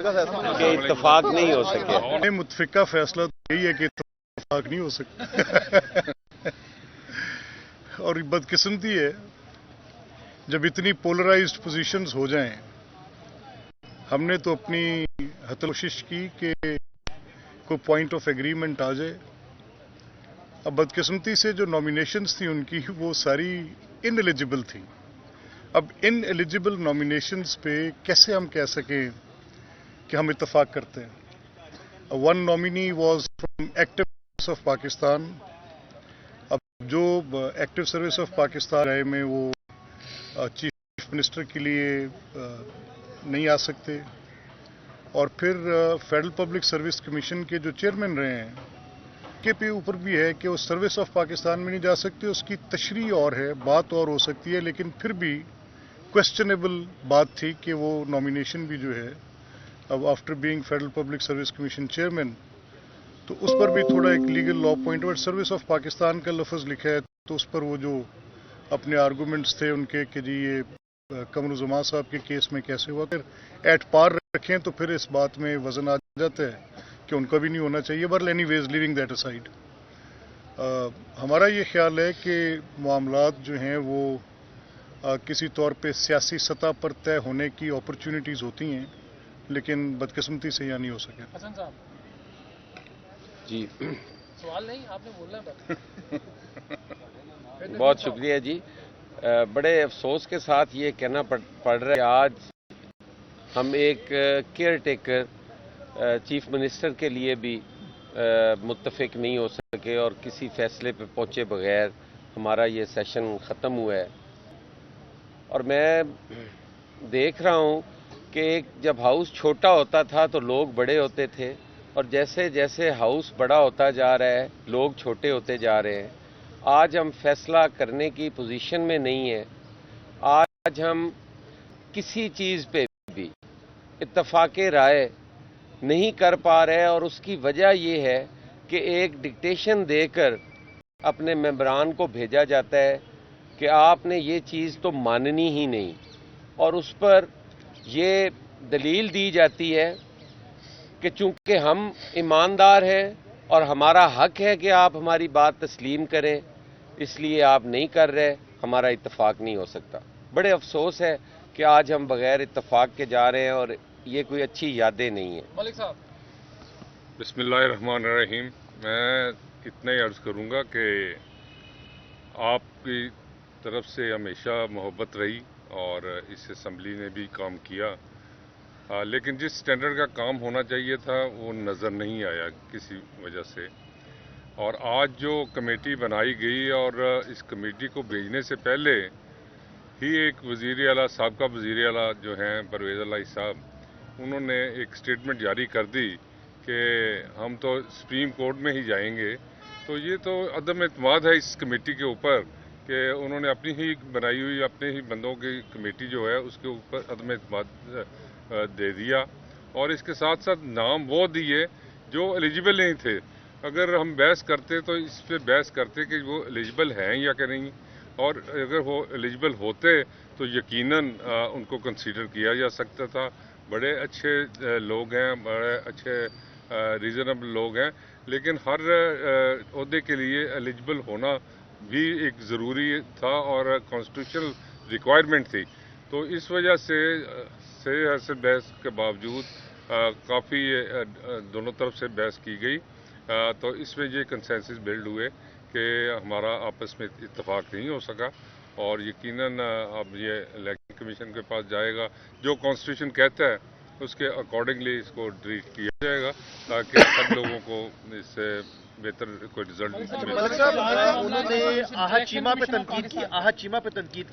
کہ اتفاق نہیں ہو سکے. متفقہ فیصلہ تو یہی ہے کہ اتفاق نہیں ہو سکتا. اور بدقسمتی ہے جب اتنی پولرائزڈ پوزیشنز ہو جائیں. ہم نے تو اپنی حتی کوشش کی کہ کوئی پوائنٹ آف ایگریمنٹ آ جائے. اب بدقسمتی سے جو نامینیشنز تھیں ان کی وہ ساری ان ایلیجبل تھیں. اب ان ایلیجبل نامینیشنز پہ کیسے ہم کہہ سکیں کہ ہم اتفاق کرتے ہیں. One nominee was from active service of Pakistan. اب جو ایکٹیو سروس آف پاکستان رائے میں وہ چیف منسٹر کے لیے نہیں آ سکتے. اور پھر فیڈرل پبلک سروس کمیشن کے جو چیئرمین رہے ہیں کے پہ اوپر بھی ہے کہ وہ سروس آف پاکستان میں نہیں جا سکتے. اس کی تشریح اور ہے، بات اور ہو سکتی ہے، لیکن پھر بھی کویسچنیبل بات تھی کہ وہ نامینیشن بھی جو ہے اب after being federal public service commission chairman تو اس پر بھی تھوڑا ایک لیگل لا پوائنٹ اور سروس آف پاکستان کا لفظ لکھا ہے تو اس پر وہ جو اپنے آرگومنٹس تھے ان کے کہ جی یہ قمر الزمان صاحب کے کیس میں کیسے ہوا، پھر ایٹ پار رکھیں تو پھر اس بات میں وزن آ جاتا ہے کہ ان کا بھی نہیں ہونا چاہیے. But anyways leaving that aside, ہمارا یہ خیال ہے کہ معاملات جو ہیں وہ کسی طور پہ سیاسی سطح پر طے ہونے کی اپرچونٹیز ہوتی ہیں، لیکن بدقسمتی سے یہ نہیں ہو سکے. حسن صاحب جی سوال نہیں، آپ نے بولنا ہے. بہت شکریہ جی. بڑے افسوس کے ساتھ یہ کہنا پڑ رہا ہے کہ آج ہم ایک کیئر ٹیکر چیف منسٹر کے لیے بھی متفق نہیں ہو سکے اور کسی فیصلے پہ پہنچے بغیر ہمارا یہ سیشن ختم ہوا ہے. اور میں دیکھ رہا ہوں کہ جب ہاؤس چھوٹا ہوتا تھا تو لوگ بڑے ہوتے تھے، اور جیسے جیسے ہاؤس بڑا ہوتا جا رہا ہے لوگ چھوٹے ہوتے جا رہے ہیں. آج ہم فیصلہ کرنے کی پوزیشن میں نہیں ہیں. آج ہم کسی چیز پہ بھی اتفاق رائے نہیں کر پا رہے، اور اس کی وجہ یہ ہے کہ ایک ڈکٹیشن دے کر اپنے ممبران کو بھیجا جاتا ہے کہ آپ نے یہ چیز تو ماننی ہی نہیں، اور اس پر یہ دلیل دی جاتی ہے کہ چونکہ ہم ایماندار ہیں اور ہمارا حق ہے کہ آپ ہماری بات تسلیم کریں، اس لیے آپ نہیں کر رہے، ہمارا اتفاق نہیں ہو سکتا. بڑے افسوس ہے کہ آج ہم بغیر اتفاق کے جا رہے ہیں، اور یہ کوئی اچھی یادیں نہیں ہیں. ملک صاحب بسم اللہ الرحمن الرحیم. میں اتنا ہی عرض کروں گا کہ آپ کی طرف سے ہمیشہ محبت رہی اور اس اسمبلی نے بھی کام کیا، لیکن جس سٹینڈرڈ کا کام ہونا چاہیے تھا وہ نظر نہیں آیا کسی وجہ سے. اور آج جو کمیٹی بنائی گئی اور اس کمیٹی کو بھیجنے سے پہلے ہی ایک وزیر اعلیٰ، سابقہ وزیر اعلیٰ جو ہیں پرویز الہی صاحب، انہوں نے ایک سٹیٹمنٹ جاری کر دی کہ ہم تو سپریم کورٹ میں ہی جائیں گے. تو یہ تو عدم اعتماد ہے اس کمیٹی کے اوپر کہ انہوں نے اپنی ہی بنائی ہوئی اپنے ہی بندوں کی کمیٹی جو ہے اس کے اوپر عدم اعتماد دے دیا، اور اس کے ساتھ ساتھ نام وہ دیے جو ایلیجبل نہیں تھے. اگر ہم بحث کرتے تو اس پہ بحث کرتے کہ وہ ایلیجبل ہیں یا کہ نہیں، اور اگر وہ ایلیجبل ہوتے تو یقیناً ان کو کنسیڈر کیا جا سکتا تھا. بڑے اچھے لوگ ہیں، بڑے اچھے ریزنیبل لوگ ہیں، لیکن ہر عہدے کے لیے ایلیجبل ہونا بھی ایک ضروری تھا اور کانسٹیٹیوشنل ریکوائرمنٹ تھی. تو اس وجہ سے بحث کے باوجود کافی دونوں طرف سے بحث کی گئی، تو اس میں یہ کنسنسس بلڈ ہوئے کہ ہمارا آپس میں اتفاق نہیں ہو سکا. اور یقیناً اب یہ الیکشن کمیشن کے پاس جائے گا، جو کانسٹیٹیوشن کہتا ہے اس کے اکارڈنگلی اس کو ٹریٹ کیا جائے گا تاکہ سب لوگوں کو اس سے بہتر کوئی رزلٹ ملے. ملک صاحب انہوں نے آہا چیمہ پہ تنقید کی،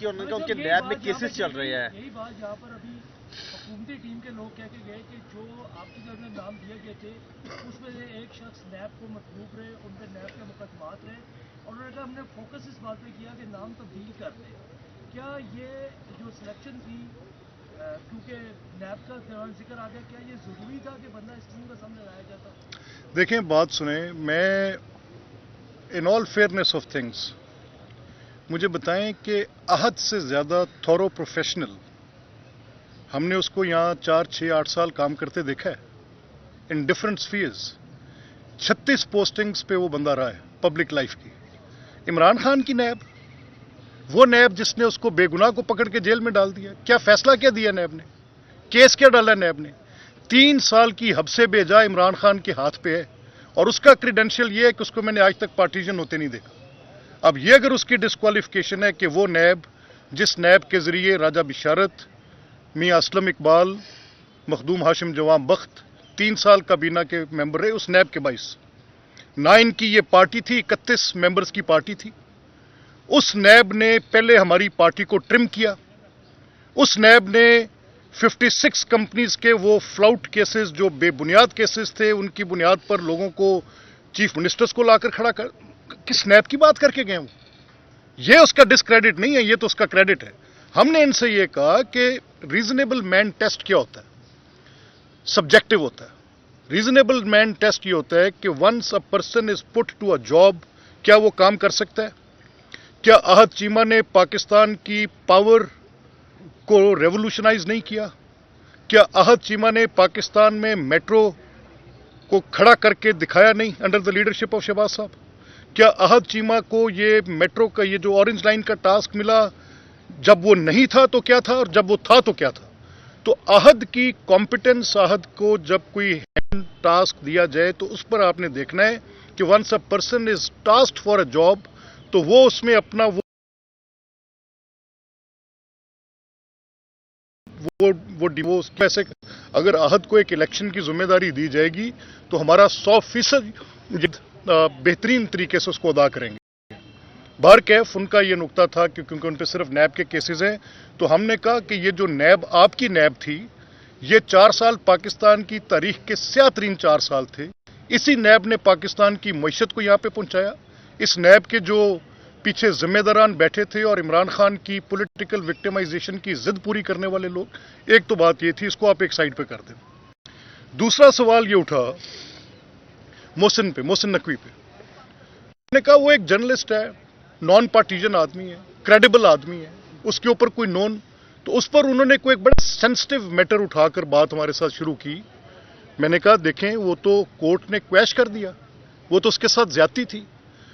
اور انہوں نے کہا ان کے نیب میں کیسز چل رہے ہیں. یہی بات جہاں پر ابھی حکومتی ٹیم کے لوگ کہہ کے گئے کہ جو آپ کے گھر میں نام دیے گئے تھے اس میں سے ایک شخص نیب کو مطلوب رہے، ان پہ نیب کے مقدمات رہے، اور انہوں نے کہا ہم نے فوکس اس بات پہ کیا کہ نام تبدیل کر دیں. کیا یہ جو سلیکشن تھی کیونکہ نیب کا دوران ذکر آ گیا، کیا یہ ضروری تھا کہ بندہ اس ٹیم کا سامنے لایا جاتا؟ دیکھیں بات سنیں، میں ان آل فیئرنیس آف تھنگس مجھے بتائیں کہ احد سے زیادہ تھورو پروفیشنل ہم نے اس کو یہاں 4, 6, 8 سال کام کرتے دیکھا ہے ان ڈفرنٹ سفیئرز. 36 پوسٹنگز پہ وہ بندہ رہا ہے پبلک لائف کی. عمران خان کی نیب، وہ نیب جس نے اس کو بے گناہ کو پکڑ کے جیل میں ڈال دیا. کیا فیصلہ کیا دیا نیب نے؟ کیس کیا ڈالا نیب نے؟ 3 سال کی حبس بیجا عمران خان کے ہاتھ پہ ہے، اور اس کا کریڈینشیل یہ ہے کہ اس کو میں نے آج تک پارٹیشن ہوتے نہیں دیکھا. اب یہ اگر اس کی ڈسکوالیفیکیشن ہے کہ وہ نیب جس نیب کے ذریعے راجہ بشارت، میاں اسلم اقبال، مخدوم ہاشم جوان بخت 3 سال کابینہ کے ممبر رہے، اس نیب کے باعث 9 کی یہ پارٹی تھی، 31 ممبرز کی پارٹی تھی. اس نیب نے پہلے ہماری پارٹی کو ٹرم کیا. اس نیب نے 56 کمپنیز کے وہ فلاؤٹ کیسز جو بے بنیاد کیسز تھے، ان کی بنیاد پر لوگوں کو چیف منسٹرز کو لا کر کھڑا کر. کس نیب کی بات کر کے گئے وہ؟ یہ اس کا ڈسکریڈٹ نہیں ہے، یہ تو اس کا کریڈٹ ہے. ہم نے ان سے یہ کہا کہ ریزنیبل مین ٹیسٹ کیا ہوتا ہے؟ سبجیکٹو ہوتا ہے. ریزنیبل مین ٹیسٹ یہ ہوتا ہے کہ once a person is put to a job, کیا وہ کام کر سکتا ہے؟ کیا احد چیمہ نے پاکستان کی پاور کو ریولوشنائز نہیں کیا؟ کیا احد چیمہ نے پاکستان میں میٹرو کو کھڑا کر کے دکھایا نہیں under the leadership of Shahbaz صاحب؟ کیا احد چیمہ کو یہ میٹرو کا یہ جو اورنج لائن کا ٹاسک ملا، جب وہ نہیں تھا تو کیا تھا اور جب وہ تھا تو کیا تھا؟ تو احد کی کمپٹنس، احد کو جب کوئی ہینڈ ٹاسک دیا جائے تو اس پر آپ نے دیکھنا ہے کہ once a person is tasked for a job تو وہ اس میں اپنا وہ کیسے. اگر احد کو ایک الیکشن کی ذمہ داری دی جائے گی تو ہمارا 100% بہترین طریقے سے اس کو ادا کریں گے. بہرکیف ان کا یہ نقطہ تھا کہ کیونکہ ان پہ صرف نیب کے کیسز ہیں، تو ہم نے کہا کہ یہ جو نیب آپ کی نیب تھی، یہ 4 سال پاکستان کی تاریخ کے سیاہ ترین 4 سال تھے. اسی نیب نے پاکستان کی معیشت کو یہاں پہ پہنچایا. اس نیب کے جو پیچھے ذمہ داران بیٹھے تھے اور عمران خان کی پولیٹیکل وکٹمائزیشن کی ضد پوری کرنے والے لوگ، ایک تو بات یہ تھی، اس کو آپ ایک سائڈ پہ کر دیں. دوسرا سوال یہ اٹھا محسن نقوی پہ. میں نے کہا وہ ایک جرنلسٹ ہے، نان پارٹیزن آدمی ہے، کریڈیبل آدمی ہے، اس کے اوپر کوئی نون. تو اس پر انہوں نے کوئی ایک بڑا سینسٹیو میٹر اٹھا کر بات ہمارے ساتھ شروع کی. میں نے کہا دیکھیں وہ تو کورٹ نے کویش کر دیا، وہ تو اس کے ساتھ زیادتی تھی.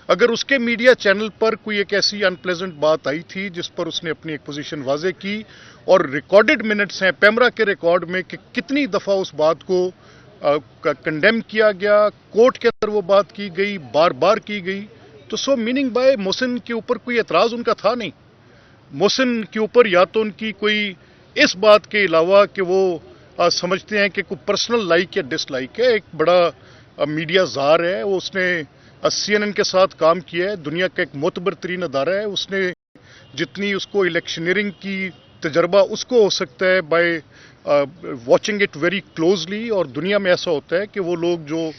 اگر اس کے میڈیا چینل پر کوئی ایک ایسی ان پلیزنٹ بات آئی تھی جس پر اس نے اپنی ایک پوزیشن واضح کی، اور ریکارڈڈ منٹس ہیں پیمرا کے ریکارڈ میں کہ کتنی دفعہ اس بات کو کنڈیم کیا گیا، کورٹ کے اندر وہ بات کی گئی، بار بار کی گئی، تو سو میننگ بائی محسن کے اوپر کوئی اعتراض ان کا تھا نہیں. محسن کے اوپر یا تو ان کی کوئی اس بات کے علاوہ کہ وہ سمجھتے ہیں کہ کوئی پرسنل لائک یا ڈس لائک ہے. ایک بڑا میڈیا زار ہے، وہ اس نے CNN کے ساتھ کام کیا ہے، دنیا کا ایک معتبر ترین ادارہ ہے. اس نے جتنی اس کو الیکشنئرنگ کی تجربہ اس کو ہو سکتا ہے by watching it very closely. اور دنیا میں ایسا ہوتا ہے کہ وہ لوگ جو